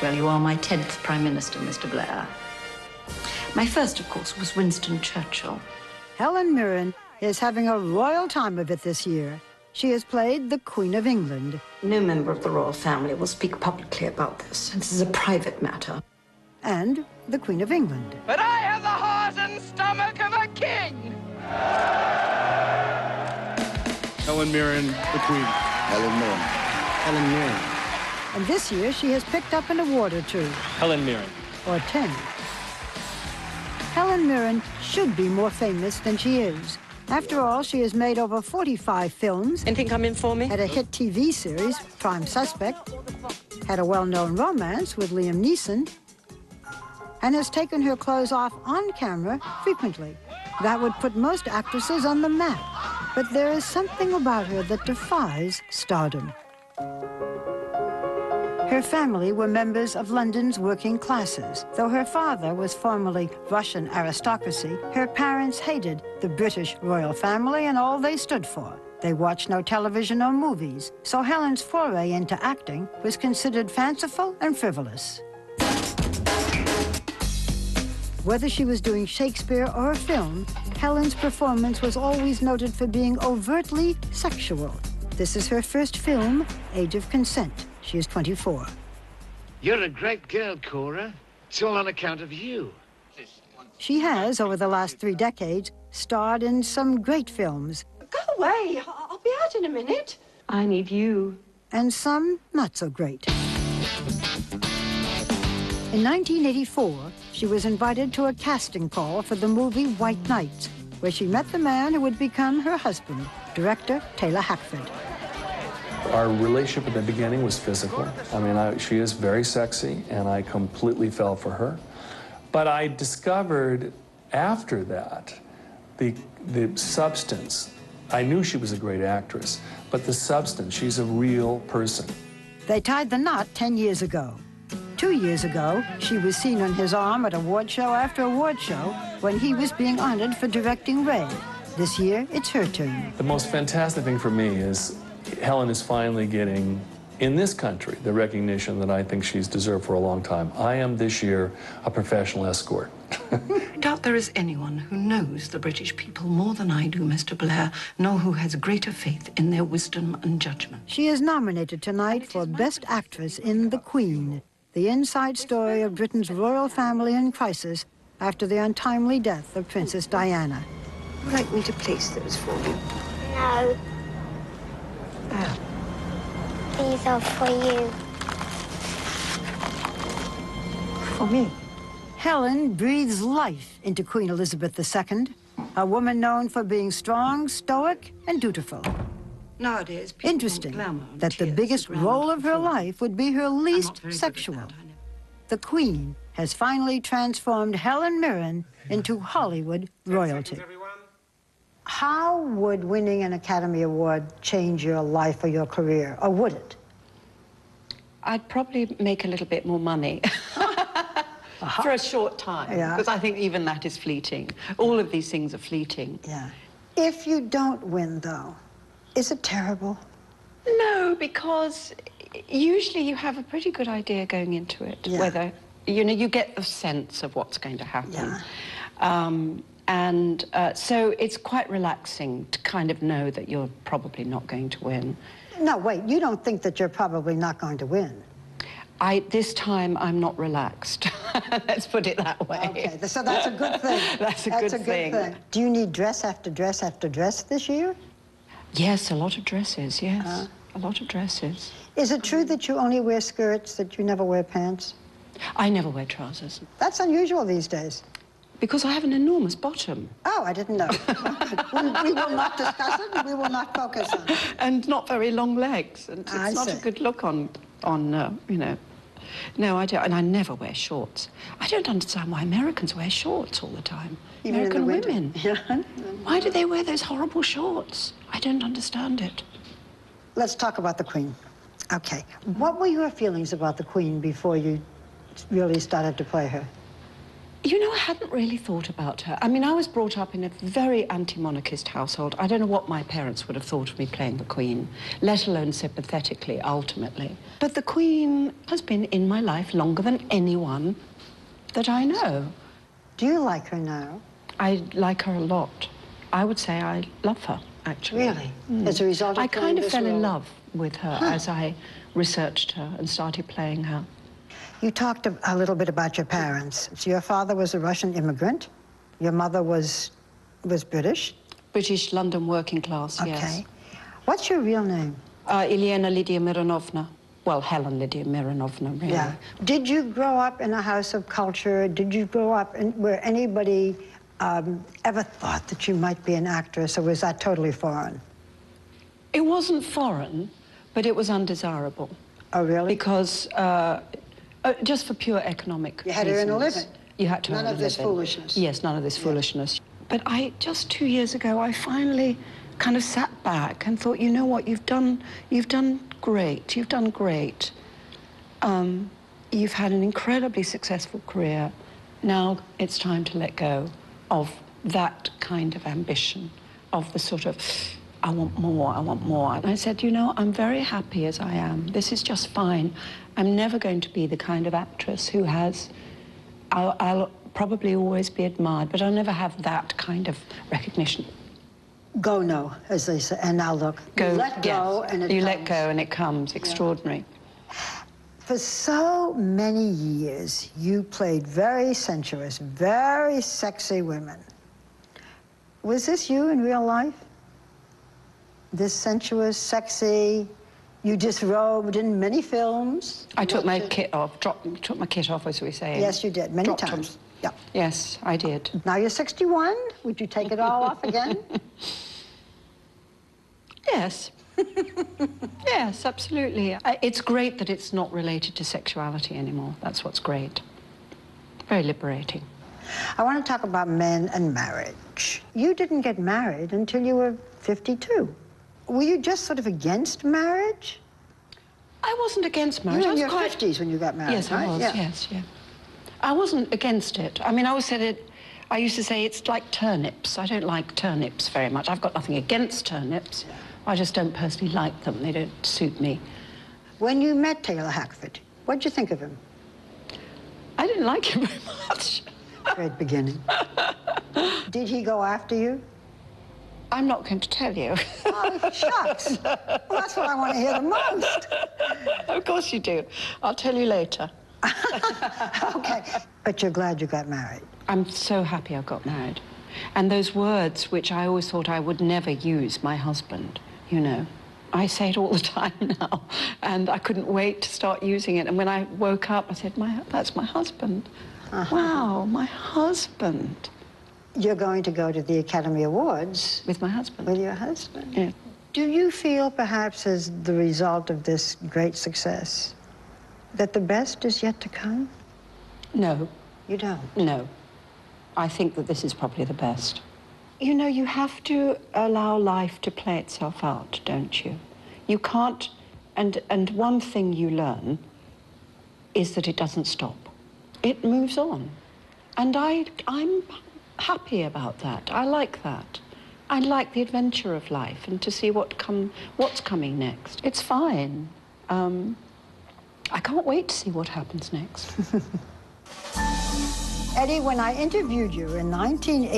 Well, you are my 10th Prime Minister, Mr. Blair. My first, of course, was Winston Churchill. Helen Mirren is having a royal time of it this year. She has played the Queen of England. No member of the royal family will speak publicly about this. This is a private matter. And the Queen of England. But I have the heart and stomach of a king! Helen Mirren, the Queen. Helen Mirren. Helen Mirren. And this year, she has picked up an award or two. Helen Mirren. Or 10. Helen Mirren should be more famous than she is. After all, she has made over 45 films. Anything coming for me? Had a hit TV series, Prime Suspect. Had a well-known romance with Liam Neeson. And has taken her clothes off on camera frequently. That would put most actresses on the map. But there is something about her that defies stardom. Her family were members of London's working classes. Though her father was formerly Russian aristocracy, her parents hated the British royal family and all they stood for. They watched no television or movies, so Helen's foray into acting was considered fanciful and frivolous. Whether she was doing Shakespeare or a film, Helen's performance was always noted for being overtly sexual. This is her first film, Age of Consent. She is 24. You're a great girl, Cora. It's all on account of you. She has, over the last 3 decades, starred in some great films. Go away. I'll be out in a minute. I need you. And some not so great. In 1984, she was invited to a casting call for the movie White Nights, where she met the man who would become her husband, director Taylor Hackford. Our relationship at the beginning was physical. I mean, she is very sexy, and I completely fell for her. But I discovered after that the substance. I knew she was a great actress, but the substance, she's a real person. They tied the knot 10 years ago. 2 years ago, she was seen on his arm at award show after award show when he was being honored for directing Ray. This year, it's her turn. The most fantastic thing for me is Helen is finally getting, in this country, the recognition that I think she's deserved for a long time. I am this year a professional escort. I doubt there is anyone who knows the British people more than I do, Mr. Blair, nor who has greater faith in their wisdom and judgment. She is nominated tonight for Best Actress in The Queen, the inside story of Britain's royal family in crisis after the untimely death of Princess Diana. Would you like me to place those for you? No. Oh. These are for you. For me? Helen breathes life into Queen Elizabeth II, a woman known for being strong, stoic, and dutiful. Nowadays, Interesting that the biggest role of her life would be her least sexual. The Queen has finally transformed Helen Mirren into Hollywood royalty. How would winning an Academy Award change your life or your career, or would it? I'd probably make a little bit more money. For a short time, because I think even that is fleeting. All of these things are fleeting. Yeah. If you don't win, though, is it terrible? No, because usually you have a pretty good idea going into it, whether, you know, you get a sense of what's going to happen. So it's quite relaxing to kind of know that you're probably not going to win. No, wait, you don't think that you're probably not going to win? This time, I'm not relaxed. Let's put it that way. Okay, so that's a good thing. That's a good thing. Do you need dress after dress after dress this year? Yes, a lot of dresses, yes. A lot of dresses. Is it true that you only wear skirts, that you never wear pants? I never wear trousers. That's unusual these days. Because I have an enormous bottom. Oh, I didn't know. We will not discuss it, and we will not focus on it. And not very long legs. And it's not a good look on you know. No, I don't, and I never wear shorts. I don't understand why Americans wear shorts all the time. Even American women. Yeah. Why do they wear those horrible shorts? I don't understand it. Let's talk about the Queen. Okay. What were your feelings about the Queen before you really started to play her? You know, I hadn't really thought about her. I mean, I was brought up in a very anti-monarchist household. I don't know what my parents would have thought of me playing the Queen, let alone sympathetically, ultimately. But the Queen has been in my life longer than anyone that I know. Do you like her now? I like her a lot. I would say I love her, actually. Really? As a result of I kind of fell in role? love with her as I researched her and started playing her. You talked a little bit about your parents. So your father was a Russian immigrant. Your mother was British. British London working class, Okay. yes. What's your real name? Elena Lydia Mironovna. Well, Helen Lydia Mironovna, really. Yeah. Did you grow up in a house of culture? Did you grow up where anybody ever thought that you might be an actress, or was that totally foreign? It wasn't foreign, but it was undesirable. Oh, really? Because just for pure economic reasons. You had to earn a living. You had to earn a living. None of this foolishness. Yes, none of this foolishness. But just 2 years ago, I finally kind of sat back and thought, you know what, you've done great. You've done great. You've had an incredibly successful career. Now it's time to let go of that kind of ambition, of the sort of, I want more, I want more. And I said, you know, I'm very happy as I am. This is just fine. I'm never going to be the kind of actress who has, I'll probably always be admired, but I'll never have that kind of recognition. Go no, as they say, and now look. Go, you let go and it you comes. let go and it comes. Extraordinary. For so many years, you played very sensuous, very sexy women. Was this you in real life? This sensuous, sexy, you disrobed in many films? I took my kit off, took my kit off, as we say. Yes, you did, many times. Yeah. Yes, I did. Now you're 61. Would you take it all off again? Yes. Yes, absolutely. It's great that it's not related to sexuality anymore. That's what's great. Very liberating. I want to talk about men and marriage. You didn't get married until you were 52. Were you just sort of against marriage? I wasn't against marriage. You were in I your was quite... 50s when you got married, Yes, right? I was, yes, yeah. I wasn't against it. I mean, I always said it... I used to say it's like turnips. I don't like turnips very much. I've got nothing against turnips. I just don't personally like them. They don't suit me. When you met Taylor Hackford, what'd you think of him? I didn't like him very much. Great beginning. Did he go after you? I'm not going to tell you. Oh, shucks. Well, that's what I want to hear the most. Of course you do. I'll tell you later. Okay. But you're glad you got married. I'm so happy I got married. And those words, which I always thought I would never use, my husband, you know, I say it all the time now. And I couldn't wait to start using it. And when I woke up, I said, that's my husband. Wow, my husband. You're going to go to the Academy Awards. With my husband. With your husband. Yeah. Do you feel, perhaps, as the result of this great success, that the best is yet to come? No. You don't? No. I think that this is probably the best. You know, you have to allow life to play itself out, don't you? You can't... And one thing you learn is that it doesn't stop. It moves on. And I'm happy about that. I like that. I like the adventure of life and to see what's coming next. It's fine. I can't wait to see what happens next. Eddie, when I interviewed you in 1980,